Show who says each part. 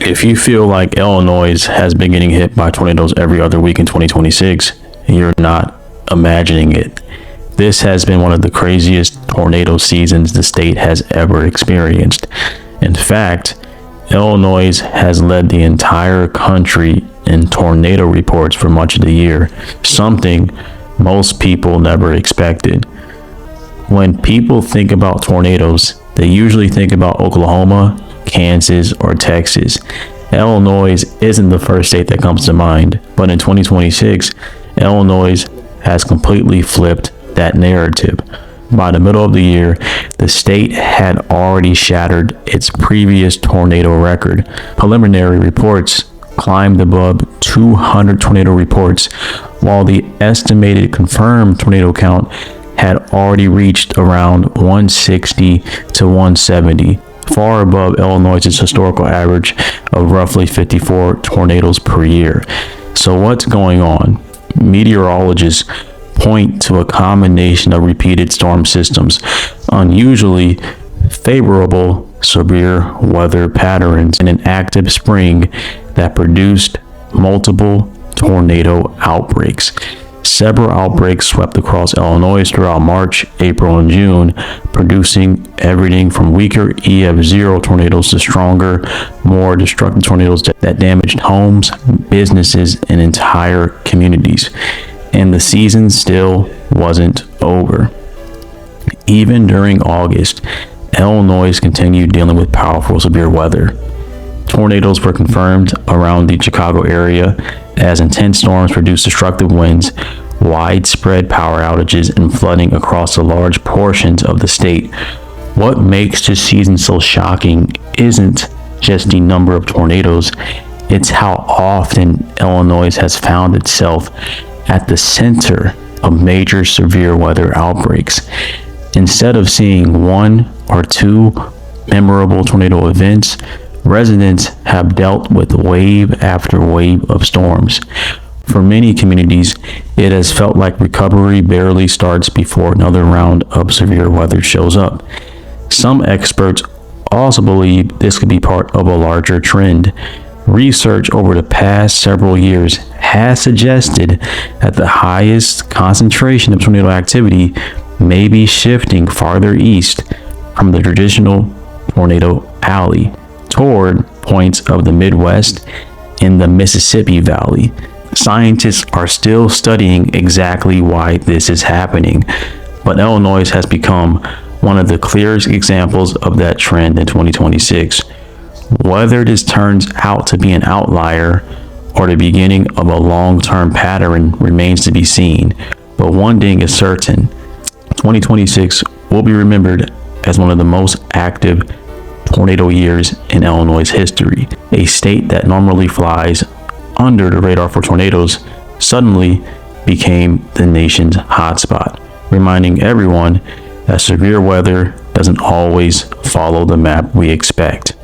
Speaker 1: If you feel like Illinois has been getting hit by tornadoes every other week in 2026, you're not imagining it. This has been one of the craziest tornado seasons the state has ever experienced. In fact, Illinois has led the entire country in tornado reports for much of the year, something most people never expected. When people think about tornadoes, they usually think about Oklahoma, Kansas, or Texas. Illinois isn't the first state that comes to mind, but in 2026, Illinois has completely flipped that narrative. By the middle of the year, the state had already shattered its previous tornado record. Preliminary reports climbed above 200 tornado reports, while the estimated confirmed tornado count had already reached around 160 to 170, far above Illinois' historical average of roughly 54 tornadoes per year. So what's going on? Meteorologists point to a combination of repeated storm systems, unusually favorable severe weather patterns, and an active spring that produced multiple tornado outbreaks. Several outbreaks swept across Illinois throughout March, April, and June, producing everything from weaker EF0 tornadoes to stronger, more destructive tornadoes that damaged homes, businesses, and entire communities. And the season still wasn't over. Even during August, Illinois continued dealing with powerful severe weather. Tornadoes were confirmed around the Chicago area as intense storms produced destructive winds, widespread power outages, and flooding across large portions of the state. What makes this season so shocking isn't just the number of tornadoes, it's how often Illinois has found itself at the center of major severe weather outbreaks. Instead of seeing one or two memorable tornado events, residents have dealt with wave after wave of storms. For many communities, it has felt like recovery barely starts before another round of severe weather shows up. Some experts also believe this could be part of a larger trend. Research over the past several years has suggested that the highest concentration of tornado activity may be shifting farther east from the traditional tornado alley toward points of the Midwest in the Mississippi Valley. Scientists are still studying exactly why this is happening, but Illinois has become one of the clearest examples of that trend in 2026. Whether this turns out to be an outlier or the beginning of a long-term pattern remains to be seen, but one thing is certain: 2026 will be remembered as one of the most active tornado years in Illinois' history. A state that normally flies under the radar for tornadoes suddenly became the nation's hotspot, reminding everyone that severe weather doesn't always follow the map we expect.